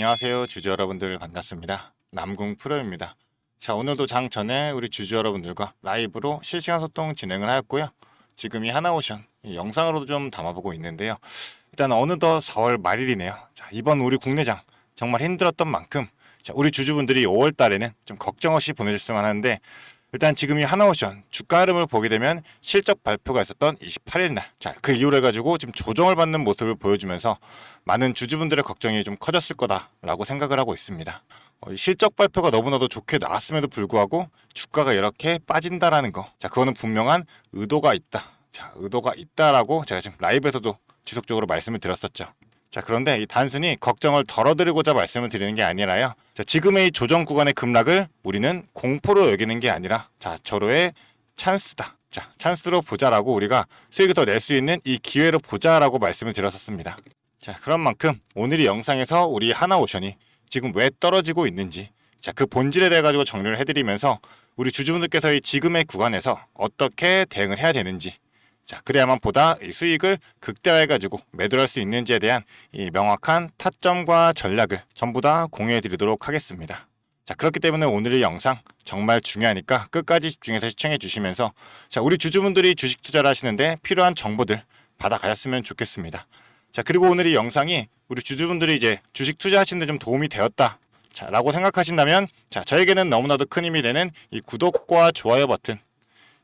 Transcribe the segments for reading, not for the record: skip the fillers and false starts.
안녕하세요, 주주 여러분들 반갑습니다. 남궁 프로입니다. 자, 오늘도 장 전에 우리 주주 여러분들과 라이브로 실시간 소통 진행을 하였고요. 지금 이 하나오션 이 영상으로도 좀 담아보고 있는데요. 일단 어느덧 4월 말일이네요. 자, 이번 우리 국내장 정말 힘들었던 만큼 자, 우리 주주분들이 5월 달에는 좀 걱정 없이 보내줬으면 하는데, 일단 지금 이 하나오션 주가 흐름을 보게 되면 실적 발표가 있었던 28일 날, 자, 그 이후로 해가지고 지금 조정을 받는 모습을 보여주면서 많은 주주분들의 걱정이 좀 커졌을 거다라고 생각을 하고 있습니다. 이 실적 발표가 너무나도 좋게 나왔음에도 불구하고 주가가 이렇게 빠진다라는 거, 자, 그거는 분명한 의도가 있다. 자, 의도가 있다라고 제가 지금 라이브에서도 지속적으로 말씀을 드렸었죠. 자, 그런데 이 단순히 걱정을 덜어드리고자 말씀을 드리는 게 아니라요. 자, 지금의 이 조정 구간의 급락을 우리는 공포로 여기는 게 아니라, 자, 절호의 찬스다. 자, 찬스로 보자라고, 우리가 수익을 더 낼 수 있는 이 기회로 보자라고 말씀을 드렸었습니다. 자, 그런 만큼 오늘 이 영상에서 우리 하나오션이 지금 왜 떨어지고 있는지, 자, 그 본질에 대해 가지고 정리를 해드리면서 우리 주주분들께서 이 지금의 구간에서 어떻게 대응을 해야 되는지, 자, 그래야만 보다 이 수익을 극대화해가지고 매도할 수 있는지에 대한 이 명확한 타점과 전략을 전부 다 공유해 드리도록 하겠습니다. 자, 그렇기 때문에 오늘의 영상 정말 중요하니까 끝까지 집중해서 시청해 주시면서, 자, 우리 주주분들이 주식 투자를 하시는데 필요한 정보들 받아가셨으면 좋겠습니다. 자, 그리고 오늘 이 영상이 우리 주주분들이 이제 주식 투자하시는데 좀 도움이 되었다, 자, 라고 생각하신다면, 자, 저에게는 너무나도 큰 힘이 되는 이 구독과 좋아요 버튼,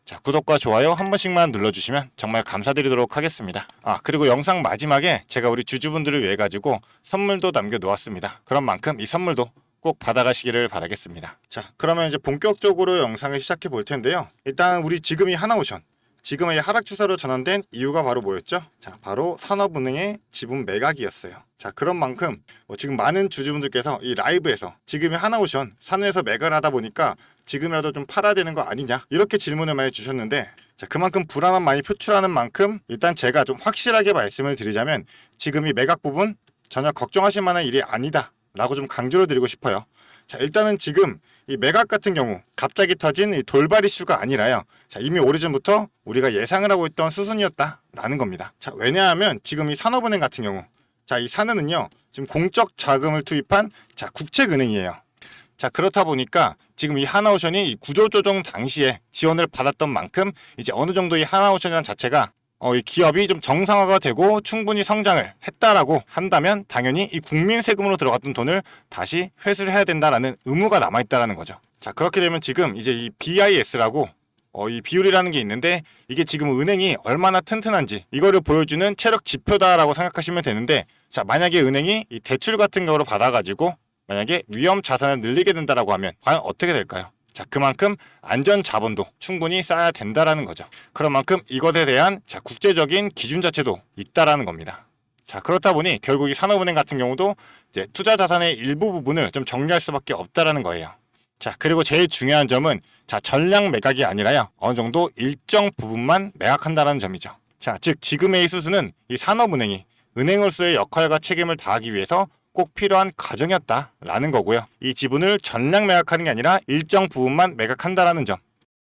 자, 구독과 좋아요 한 번씩만 눌러주시면 정말 감사드리도록 하겠습니다. 그리고 영상 마지막에 제가 우리 주주분들을 위해 가지고 선물도 남겨놓았습니다. 그런 만큼 이 선물도 꼭 받아가시기를 바라겠습니다. 자, 그러면 이제 본격적으로 영상을 시작해 볼 텐데요. 일단 우리 지금이 하나오션, 지금의 하락 추세로 전환된 이유가 바로 뭐였죠? 자, 바로 산업은행의 지분 매각이었어요. 자, 그런 만큼 지금 많은 주주분들께서 이 라이브에서 지금의 하나오션 산에서 매각을 하다 보니까 지금이라도 좀 팔아야 되는 거 아니냐, 이렇게 질문을 많이 주셨는데, 자, 그만큼 불안함 많이 표출하는 만큼 일단 제가 좀 확실하게 말씀을 드리자면, 지금 이 매각 부분 전혀 걱정하실 만한 일이 아니다 라고 좀 강조를 드리고 싶어요. 자, 일단은 지금 이 매각 같은 경우 갑자기 터진 이 돌발 이슈가 아니라요. 자, 이미 오래전부터 우리가 예상을 하고 있던 수순이었다라는 겁니다. 자, 왜냐하면 지금 이 산업은행 같은 경우, 자, 이 산은요 지금 공적 자금을 투입한, 자, 국책은행이에요. 자, 그렇다 보니까 지금 이 하나오션이 이 구조조정 당시에 지원을 받았던 만큼 이제 어느 정도 이 하나오션이라는 자체가 이 기업이 좀 정상화가 되고 충분히 성장을 했다라고 한다면 당연히 이 국민 세금으로 들어갔던 돈을 다시 회수를 해야 된다라는 의무가 남아있다라는 거죠. 자, 그렇게 되면 지금 이제 이 BIS라고 이 비율이라는 게 있는데, 이게 지금 은행이 얼마나 튼튼한지 이거를 보여주는 체력 지표다라고 생각하시면 되는데, 자, 만약에 은행이 이 대출 같은 거로 받아가지고 만약에 위험 자산을 늘리게 된다라고 하면 과연 어떻게 될까요? 자, 그만큼 안전 자본도 충분히 쌓아야 된다라는 거죠. 그런 만큼 이것에 대한, 자, 국제적인 기준 자체도 있다라는 겁니다. 자, 그렇다 보니 결국 이 산업은행 같은 경우도 이제 투자 자산의 일부 부분을 좀 정리할 수밖에 없다라는 거예요. 자, 그리고 제일 중요한 점은, 자, 전량 매각이 아니라요, 어느 정도 일정 부분만 매각한다는 점이죠. 자, 즉 지금의 이 수순은 이 산업은행이 은행으로서의 역할과 책임을 다하기 위해서 꼭 필요한 과정이었다라는 거고요. 이 지분을 전량 매각하는 게 아니라 일정 부분만 매각한다라는 점.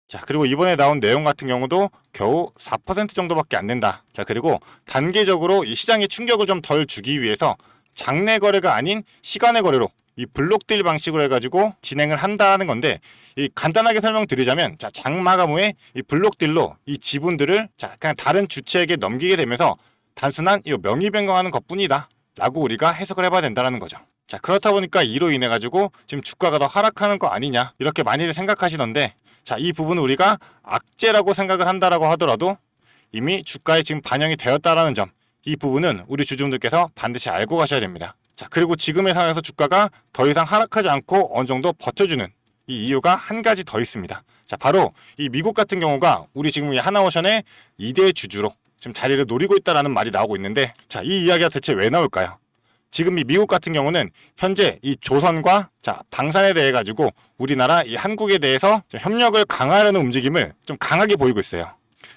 자, 그리고 이번에 나온 내용 같은 경우도 겨우 4% 정도밖에 안 된다. 자, 그리고 단계적으로 이 시장에 충격을 좀 덜 주기 위해서 장내 거래가 아닌 시간의 거래로 이 블록딜 방식으로 해가지고 진행을 한다는 건데, 이 간단하게 설명드리자면, 자, 장마감 후에 이 블록딜로 이 지분들을, 자, 그냥 다른 주체에게 넘기게 되면서 단순한 이 명의 변경하는 것뿐이다 라고 우리가 해석을 해봐야 된다는 거죠. 자, 그렇다 보니까 이로 인해 가지고 지금 주가가 더 하락하는 거 아니냐, 이렇게 많이들 생각하시던데, 자, 이 부분은 우리가 악재라고 생각을 한다라고 하더라도 이미 주가에 지금 반영이 되었다라는 점, 이 부분은 우리 주주분들께서 반드시 알고 가셔야 됩니다. 자, 그리고 지금의 상황에서 주가가 더 이상 하락하지 않고 어느 정도 버텨주는 이 이유가 한 가지 더 있습니다. 자, 바로 이 미국 같은 경우가 우리 지금 이 하나오션의 2대 주주로 지금 자리를 노리고 있다라는 말이 나오고 있는데, 자, 이 이야기가 대체 왜 나올까요? 지금 이 미국 같은 경우는 현재 이 조선과, 자, 방산에 대해 가지고 우리나라 이 한국에 대해서 협력을 강화하려는 움직임을 좀 강하게 보이고 있어요.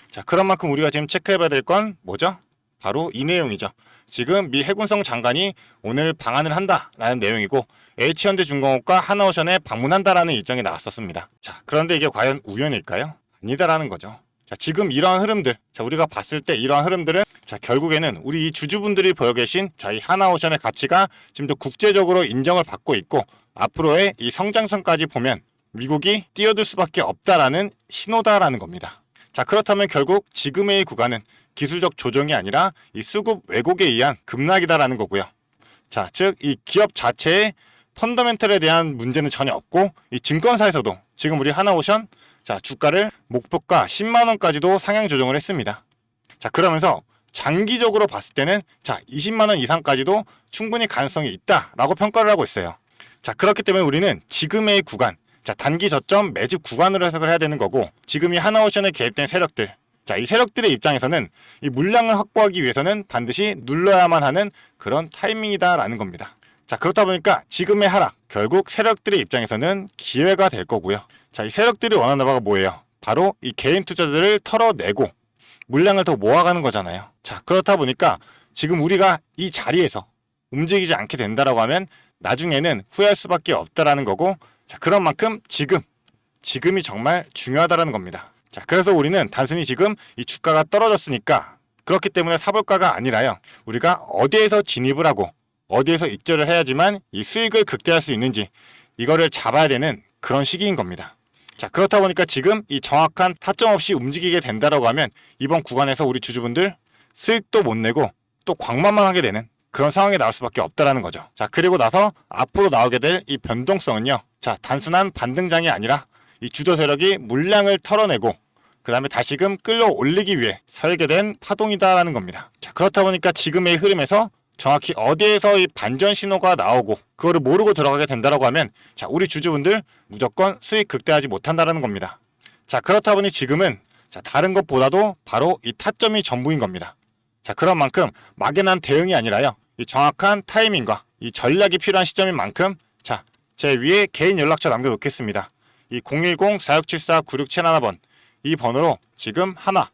자, 그런 만큼 우리가 지금 체크해봐야 될 건 뭐죠? 바로 이 내용이죠. 지금 미 해군성 장관이 오늘 방한을 한다라는 내용이고, H현대중공업과 하나오션에 방문한다라는 일정이 나왔었습니다. 자, 그런데 이게 과연 우연일까요? 아니다라는 거죠. 자, 지금 이러한 흐름들, 자, 우리가 봤을 때 이러한 흐름들은 자, 결국에는 우리 이 주주분들이 보여 계신 자, 이 하나오션의 가치가 지금도 국제적으로 인정을 받고 있고 앞으로의 이 성장성까지 보면 미국이 뛰어들 수밖에 없다라는 신호다라는 겁니다. 자, 그렇다면 결국 지금의 이 구간은 기술적 조정이 아니라 이 수급 왜곡에 의한 급락이다라는 거고요. 자, 즉 이 기업 자체의 펀더멘털에 대한 문제는 전혀 없고 이 증권사에서도 지금 우리 하나오션 자, 주가를 목표가 10만 원까지도 상향 조정을 했습니다. 자, 그러면서 장기적으로 봤을 때는 자, 20만 원 이상까지도 충분히 가능성이 있다라고 평가를 하고 있어요. 자, 그렇기 때문에 우리는 지금의 구간, 자, 단기 저점 매집 구간으로 해석을 해야 되는 거고 지금 이 하나오션에 개입된 세력들, 자, 이 세력들의 입장에서는 이 물량을 확보하기 위해서는 반드시 눌러야만 하는 그런 타이밍이다라는 겁니다. 자, 그렇다 보니까 지금의 하락, 결국 세력들의 입장에서는 기회가 될 거고요. 자, 이 세력들이 원하는 바가 뭐예요? 바로 이 개인 투자자들을 털어내고 물량을 더 모아가는 거잖아요. 자, 그렇다 보니까 지금 우리가 이 자리에서 움직이지 않게 된다라고 하면 나중에는 후회할 수밖에 없다라는 거고, 자, 그런 만큼 지금이 정말 중요하다라는 겁니다. 자, 그래서 우리는 단순히 지금 이 주가가 떨어졌으니까 그렇기 때문에 사볼까가 아니라요. 우리가 어디에서 진입을 하고 어디에서 익절을 해야지만 이 수익을 극대화할 수 있는지 이거를 잡아야 되는 그런 시기인 겁니다. 자, 그렇다 보니까 지금 이 정확한 타점 없이 움직이게 된다라고 하면 이번 구간에서 우리 주주분들 수익도 못 내고 또 광만만 하게 되는 그런 상황이 나올 수밖에 없다라는 거죠. 자, 그리고 나서 앞으로 나오게 될 이 변동성은요. 자, 단순한 반등장이 아니라 이 주도 세력이 물량을 털어내고 그 다음에 다시금 끌어올리기 위해 설계된 파동이다라는 겁니다. 자, 그렇다 보니까 지금의 흐름에서 정확히 어디에서 이 반전 신호가 나오고 그거를 모르고 들어가게 된다라고 하면 자, 우리 주주분들 무조건 수익 극대화하지 못한다라는 겁니다. 자, 그렇다 보니 지금은 자, 다른 것보다도 바로 이 타점이 전부인 겁니다. 자, 그런 만큼 막연한 대응이 아니라요. 이 정확한 타이밍과 이 전략이 필요한 시점인 만큼 자, 제 위에 개인 연락처 남겨놓겠습니다. 이 010-4674-9671번 이 번호로 지금 하나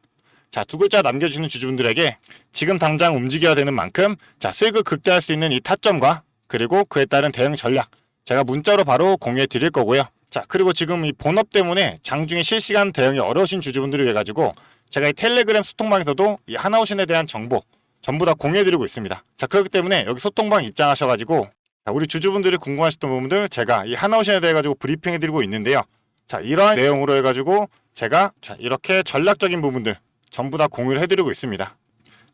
자, 두 글자 남겨주시는 주주분들에게 지금 당장 움직여야 되는 만큼 자, 수익을 극대화할 수 있는 이 타점과 그리고 그에 따른 대응 전략 제가 문자로 바로 공유해 드릴 거고요. 자, 그리고 지금 이 본업 때문에 장중에 실시간 대응이 어려우신 주주분들을 위해 가지고 제가 이 텔레그램 소통방에서도 이 하나오션에 대한 정보 전부 다 공유해 드리고 있습니다. 자, 그렇기 때문에 여기 소통방 입장하셔가지고 자, 우리 주주분들이 궁금하셨던 부분들 제가 이 하나오션에 대해 가지고 브리핑해 드리고 있는데요. 자, 이러한 내용으로 해가지고 제가 자, 이렇게 전략적인 부분들 전부 다 공유를 해드리고 있습니다.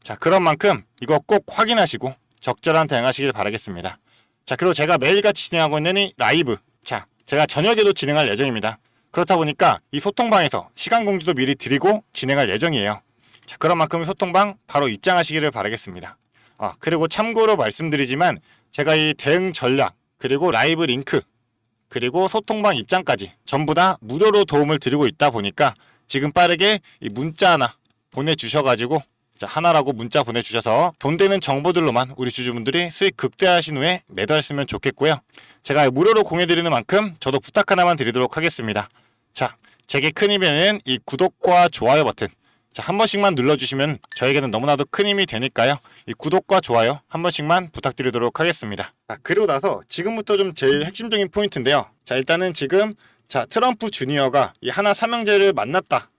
자, 그런 만큼 이거 꼭 확인하시고 적절한 대응하시길 바라겠습니다. 자, 그리고 제가 매일같이 진행하고 있는 이 라이브 자, 제가 저녁에도 진행할 예정입니다. 그렇다 보니까 이 소통방에서 시간 공지도 미리 드리고 진행할 예정이에요. 자, 그런 만큼 소통방 바로 입장하시기를 바라겠습니다. 그리고 참고로 말씀드리지만 제가 이 대응 전략 그리고 라이브 링크 그리고 소통방 입장까지 전부 다 무료로 도움을 드리고 있다 보니까 지금 빠르게 이 문자 하나 보내주셔가지고 자, 하나라고 문자 보내주셔서 돈 되는 정보들로만 우리 주주분들이 수익 극대화하신 후에 매도하시면 좋겠고요. 제가 무료로 공유드리는 만큼 저도 부탁 하나만 드리도록 하겠습니다. 자, 제게 큰 힘이 되는 이 구독과 좋아요 버튼 자, 한 번씩만 눌러주시면 저에게는 너무나도 큰 힘이 되니까요. 이 구독과 좋아요 한 번씩만 부탁드리도록 하겠습니다. 자, 그리고 나서 지금부터 좀 제일 핵심적인 포인트인데요. 자, 일단은 지금 자, 트럼프 주니어가 이 하나 삼형제를 만났다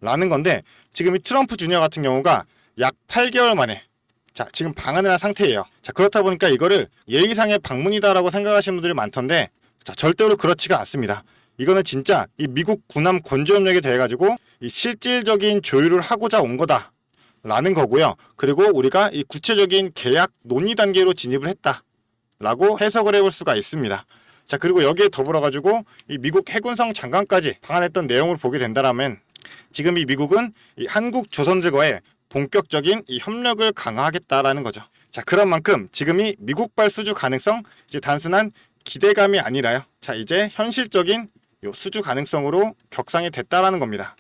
라는 건데 지금 이 트럼프 주니어 같은 경우가 약 8개월 만에 자, 지금 방한을 한 상태예요. 자, 그렇다 보니까 이거를 예의상의 방문이다라고 생각하시는 분들이 많던데 자, 절대로 그렇지가 않습니다. 이거는 진짜 이 미국 군함 건조협력에 대해 가지고 이 실질적인 조율을 하고자 온 거다 라는 거고요. 그리고 우리가 이 구체적인 계약 논의 단계로 진입을 했다 라고 해석을 해볼 수가 있습니다. 자, 그리고 여기에 더불어 가지고 이 미국 해군성 장관까지 방한했던 내용을 보게 된다면 지금 이 미국은 이 한국 조선들과의 본격적인 이 협력을 강화하겠다라는 거죠. 자, 그런 만큼 지금 이 미국발 수주 가능성 이제 단순한 기대감이 아니라요. 자, 이제 현실적인 요 수주 가능성으로 격상이 됐다라는 겁니다.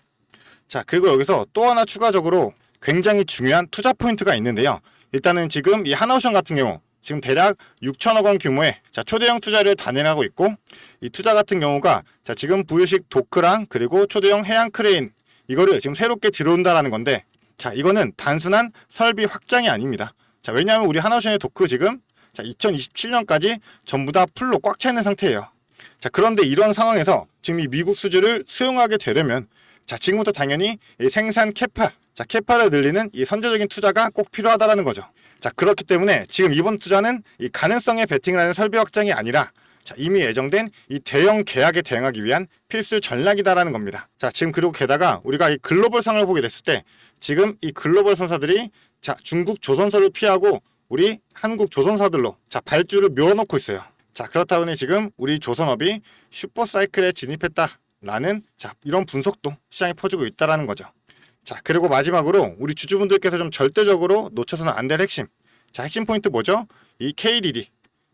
자, 그리고 여기서 또 하나 추가적으로 굉장히 중요한 투자 포인트가 있는데요. 일단은 지금 이 하나오션 같은 경우 지금 대략 6천억 원 규모의 자, 초대형 투자를 단행하고 있고 이 투자 같은 경우가 자, 지금 부유식 도크랑 그리고 초대형 해양 크레인 이거를 지금 새롭게 들어온다라는 건데 자, 이거는 단순한 설비 확장이 아닙니다. 자, 왜냐하면 우리 하나오션의 도크 지금 자, 2027년까지 전부 다 풀로 꽉 차 있는 상태예요. 자, 그런데 이런 상황에서 지금 이 미국 수주를 수용하게 되려면 자, 지금부터 당연히 이 생산 캐파, 자, 캐파를 늘리는 이 선제적인 투자가 꼭 필요하다라는 거죠. 자, 그렇기 때문에 지금 이번 투자는 이 가능성에 베팅을 하는 설비 확장이 아니라 자, 이미 예정된 이 대형 계약에 대응하기 위한 필수 전략이다라는 겁니다. 자, 지금 그리고 게다가 우리가 이 글로벌상을 보게 됐을 때 지금 이 글로벌 선사들이 자, 중국 조선사를 피하고 우리 한국 조선사들로 자, 발주를 밀어넣고 있어요. 자, 그렇다 보니 지금 우리 조선업이 슈퍼사이클에 진입했다라는 자, 이런 분석도 시장에 퍼지고 있다라는 거죠. 자, 그리고 마지막으로 우리 주주분들께서 좀 절대적으로 놓쳐서는 안 될 핵심. 자, 핵심 포인트 뭐죠? 이 KDD.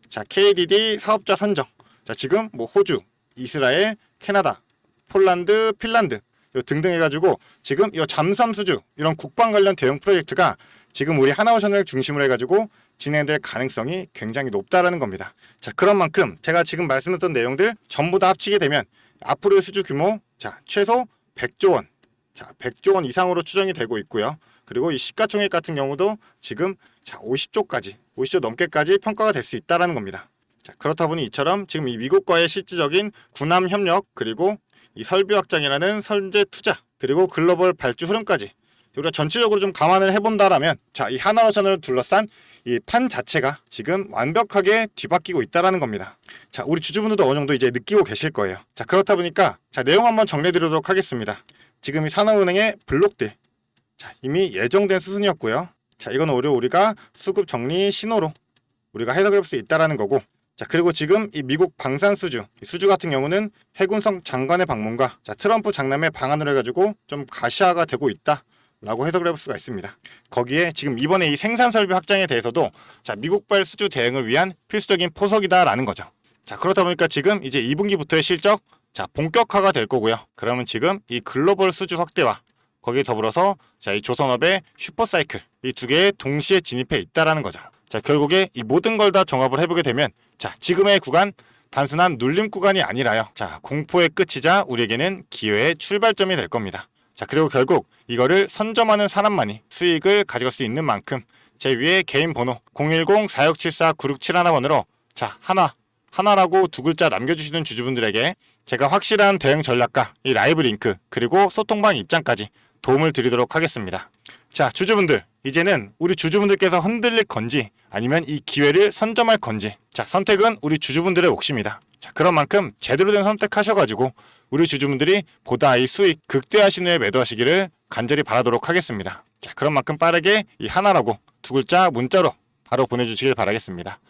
자, KDD 사업자 선정. 자, 지금 뭐 호주, 이스라엘, 캐나다, 폴란드, 핀란드 등등 해가지고 지금 이 잠수함 수주 이런 국방 관련 대형 프로젝트가 지금 우리 하나오션을 중심으로 해가지고 진행될 가능성이 굉장히 높다라는 겁니다. 자, 그런 만큼 제가 지금 말씀드렸던 내용들 전부 다 합치게 되면 앞으로의 수주 규모 자, 최소 100조 원. 자, 100조 원 이상으로 추정이 되고 있고요. 그리고 이 시가총액 같은 경우도 지금 자, 50조 넘게까지 평가가 될 수 있다라는 겁니다. 자, 그렇다 보니 이처럼 지금 이 미국과의 실질적인 군함 협력 그리고 이 설비 확장이라는 선제 투자 그리고 글로벌 발주 흐름까지 우리가 전체적으로 좀 감안을 해본다라면 자, 이 하나로선을 둘러싼 이 판 자체가 지금 완벽하게 뒤바뀌고 있다라는 겁니다. 자, 우리 주주분들도 어느 정도 이제 느끼고 계실 거예요. 자, 그렇다 보니까 자, 내용 한번 정리해드리도록 하겠습니다. 지금 이 산업은행의 블록딜 자, 이미 예정된 수순이었고요. 자, 이건 오히려 우리가 수급 정리 신호로 우리가 해석해 볼 수 있다라는 거고 자, 그리고 지금 이 미국 방산 수주 이 수주 같은 경우는 해군성 장관의 방문과 자, 트럼프 장남의 방한으로 해가지고 좀 가시화가 되고 있다 라고 해석을 해볼 수가 있습니다. 거기에 지금 이번에 이 생산 설비 확장에 대해서도 자, 미국발 수주 대응을 위한 필수적인 포석이다라는 거죠. 자, 그렇다 보니까 지금 이제 2분기부터의 실적 자, 본격화가 될 거고요. 그러면 지금 이 글로벌 수주 확대와 거기에 더불어서 자, 이 조선업의 슈퍼사이클 이 두 개에 동시에 진입해 있다라는 거죠. 자, 결국에 이 모든 걸 다 종합을 해보게 되면 자, 지금의 구간 단순한 눌림 구간이 아니라요. 자, 공포의 끝이자 우리에게는 기회의 출발점이 될 겁니다. 자, 그리고 결국 이거를 선점하는 사람만이 수익을 가져갈 수 있는 만큼 제 위에 개인 번호 010-4674-9671번으로 자, 하나라고 두 글자 남겨주시는 주주분들에게 제가 확실한 대응 전략과 이 라이브 링크 그리고 소통방 입장까지 도움을 드리도록 하겠습니다. 자, 주주분들 이제는 우리 주주분들께서 흔들릴 건지 아니면 이 기회를 선점할 건지 자, 선택은 우리 주주분들의 몫입니다. 자, 그런 만큼 제대로 된 선택하셔가지고 우리 주주분들이 보다 이 수익 극대화신 후에 매도하시기를 간절히 바라도록 하겠습니다. 자, 그런 만큼 빠르게 이 하나라고 두 글자 문자로 바로 보내주시길 바라겠습니다.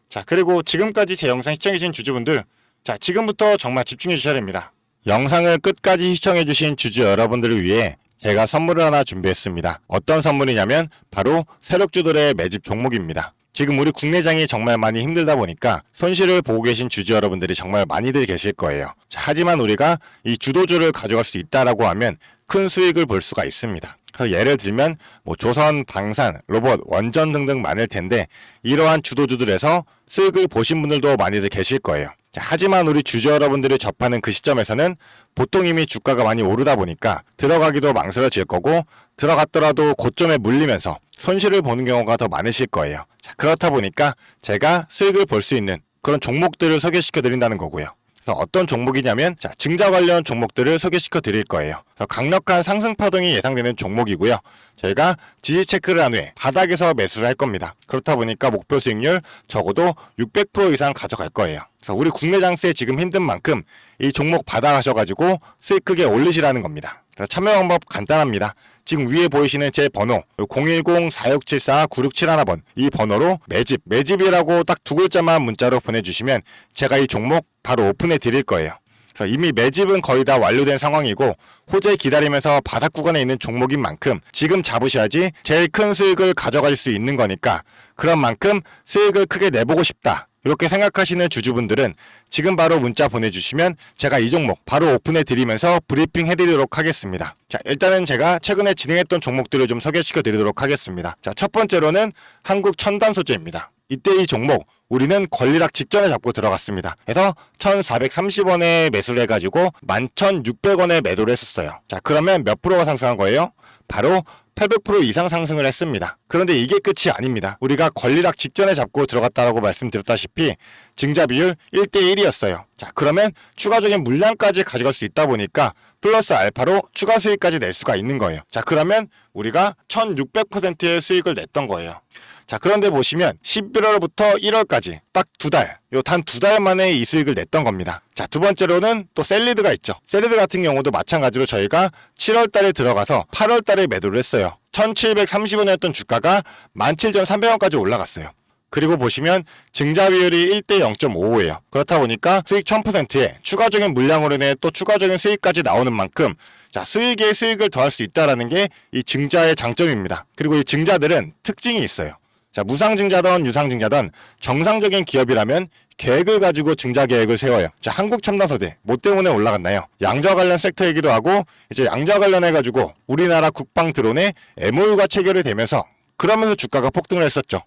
자, 그리고 지금까지 제 영상 시청해주신 주주분들 자, 지금부터 정말 집중해 주셔야 됩니다. 영상을 끝까지 시청해 주신 주주 여러분들을 위해 제가 선물을 하나 준비했습니다. 어떤 선물이냐면 바로 세력주들의 매집 종목입니다. 지금 우리 국내장이 정말 많이 힘들다 보니까 손실을 보고 계신 주주 여러분들이 정말 많이들 계실 거예요. 자, 하지만 우리가 이 주도주를 가져갈 수 있다라고 하면 큰 수익을 볼 수가 있습니다. 그래서 예를 들면 뭐 조선, 방산, 로봇, 원전 등등 많을 텐데 이러한 주도주들에서 수익을 보신 분들도 많이들 계실 거예요. 자, 하지만 우리 주주 여러분들이 접하는 그 시점에서는 보통 이미 주가가 많이 오르다 보니까 들어가기도 망설여질 거고 들어갔더라도 고점에 물리면서 손실을 보는 경우가 더 많으실 거예요. 자, 그렇다 보니까 제가 수익을 볼 수 있는 그런 종목들을 소개시켜 드린다는 거고요. 그래서 어떤 종목이냐면 자, 증자 관련 종목들을 소개시켜 드릴 거예요. 그래서 강력한 상승 파동이 예상되는 종목이고요. 저희가 지지 체크를 한 후에 바닥에서 매수를 할 겁니다. 그렇다 보니까 목표 수익률 적어도 600% 이상 가져갈 거예요. 그래서 우리 국내 장세 지금 힘든 만큼 이 종목 받아가셔가지고 수익 크게 올리시라는 겁니다. 그래서 참여 방법 간단합니다. 지금 위에 보이시는 제 번호 010-4674-9671번 이 번호로 매집이라고 딱 두 글자만 문자로 보내주시면 제가 이 종목 바로 오픈해 드릴 거예요. 그래서 이미 매집은 거의 다 완료된 상황이고 호재 기다리면서 바닥 구간에 있는 종목인 만큼 지금 잡으셔야지 제일 큰 수익을 가져갈 수 있는 거니까 그런 만큼 수익을 크게 내보고 싶다. 이렇게 생각하시는 주주분들은 지금 바로 문자 보내주시면 제가 이 종목 바로 오픈해 드리면서 브리핑 해드리도록 하겠습니다. 자, 일단은 제가 최근에 진행했던 종목들을 좀 소개시켜 드리도록 하겠습니다. 자, 첫 번째로는 한국 첨단 소재입니다. 이때 이 종목 우리는 권리락 직전에 잡고 들어갔습니다. 그래서 1,430원에 매수를 해가지고 11,600원에 매도를 했었어요. 자, 그러면 몇 프로가 상승한 거예요? 바로 800% 이상 상승을 했습니다. 그런데 이게 끝이 아닙니다. 우리가 권리락 직전에 잡고 들어갔다라고 말씀드렸다시피 증자 비율 1대1이었어요. 자, 그러면 추가적인 물량까지 가져갈 수 있다 보니까 플러스 알파로 추가 수익까지 낼 수가 있는 거예요. 자, 그러면 우리가 1600%의 수익을 냈던 거예요. 자, 그런데 보시면 11월부터 1월까지 딱 두 달, 요 단 두 달 만에 이 수익을 냈던 겁니다. 자, 두 번째로는 또 셀리드가 있죠. 셀리드 같은 경우도 마찬가지로 저희가 7월 달에 들어가서 8월 달에 매도를 했어요. 1730원이었던 주가가 17,300원까지 올라갔어요. 그리고 보시면 증자 비율이 1대 0.55예요. 그렇다 보니까 수익 1000%에 추가적인 물량으로 인해 또 추가적인 수익까지 나오는 만큼 자, 수익에 수익을 더할 수 있다는 게 이 증자의 장점입니다. 그리고 이 증자들은 특징이 있어요. 자, 무상증자든 유상증자든 정상적인 기업이라면 계획을 가지고 증자 계획을 세워요. 자, 한국첨단소재 뭐 때문에 올라갔나요? 양자 관련 섹터이기도 하고 이제 양자 관련해가지고 우리나라 국방 드론에 MOU가 체결이 되면서 그러면서 주가가 폭등을 했었죠.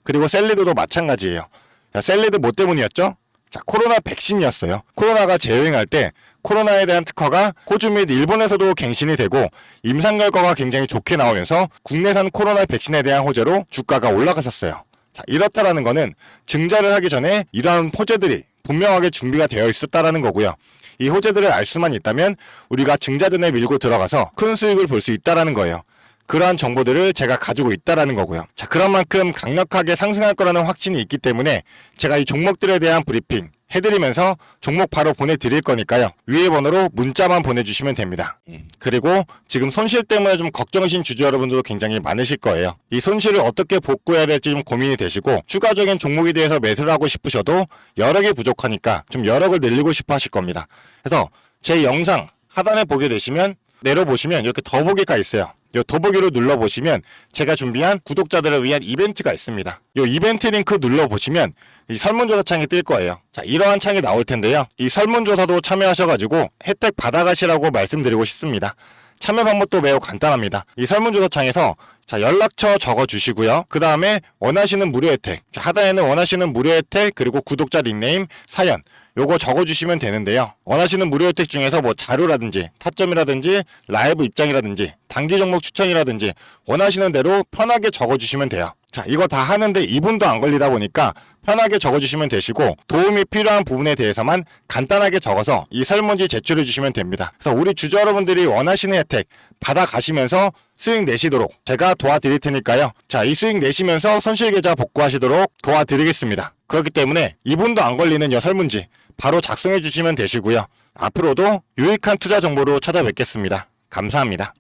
그리고 셀리드도 마찬가지예요. 자, 셀리드 뭐 때문이었죠? 자, 코로나 백신이었어요. 코로나가 재유행할 때 코로나에 대한 특허가 호주 및 일본에서도 갱신이 되고 임상 결과가 굉장히 좋게 나오면서 국내산 코로나 백신에 대한 호재로 주가가 올라갔었어요. 자, 이렇다라는 거는 증자를 하기 전에 이러한 호재들이 분명하게 준비가 되어 있었다라는 거고요. 이 호재들을 알 수만 있다면 우리가 증자전에 밀고 들어가서 큰 수익을 볼 수 있다라는 거예요. 그러한 정보들을 제가 가지고 있다라는 거고요. 자, 그런 만큼 강력하게 상승할 거라는 확신이 있기 때문에 제가 이 종목들에 대한 브리핑 해드리면서 종목 바로 보내드릴 거니까요. 위에 번호로 문자만 보내주시면 됩니다. 그리고 지금 손실 때문에 좀 걱정이신 주주 여러분들도 굉장히 많으실 거예요. 이 손실을 어떻게 복구해야 될지 좀 고민이 되시고 추가적인 종목에 대해서 매수를 하고 싶으셔도 여력이 부족하니까 좀 여력을 늘리고 싶어 하실 겁니다. 그래서 제 영상 하단에 보게 되시면 내려보시면 이렇게 더보기가 있어요. 이 더보기로 눌러보시면 제가 준비한 구독자들을 위한 이벤트가 있습니다. 이 이벤트 링크 눌러보시면 이 설문조사 창이 뜰 거예요. 자, 이러한 창이 나올 텐데요. 이 설문조사도 참여하셔가지고 혜택 받아가시라고 말씀드리고 싶습니다. 참여 방법도 매우 간단합니다. 이 설문조사 창에서 자, 연락처 적어주시고요. 그 다음에 원하시는 무료 혜택, 자, 하단에는 원하시는 무료 혜택 그리고 구독자 닉네임, 사연 요거 적어주시면 되는데요. 원하시는 무료 혜택 중에서 뭐 자료라든지 타점이라든지 라이브 입장이라든지 단기 종목 추천이라든지 원하시는 대로 편하게 적어주시면 돼요. 자, 이거 다 하는데 2분도 안 걸리다 보니까 편하게 적어주시면 되시고 도움이 필요한 부분에 대해서만 간단하게 적어서 이 설문지 제출해 주시면 됩니다. 그래서 우리 주주 여러분들이 원하시는 혜택 받아가시면서 수익 내시도록 제가 도와드릴 테니까요. 자, 이 수익 내시면서 손실계좌 복구하시도록 도와드리겠습니다. 그렇기 때문에 2분도 안 걸리는 이 설문지 바로 작성해 주시면 되시고요. 앞으로도 유익한 투자 정보로 찾아뵙겠습니다. 감사합니다.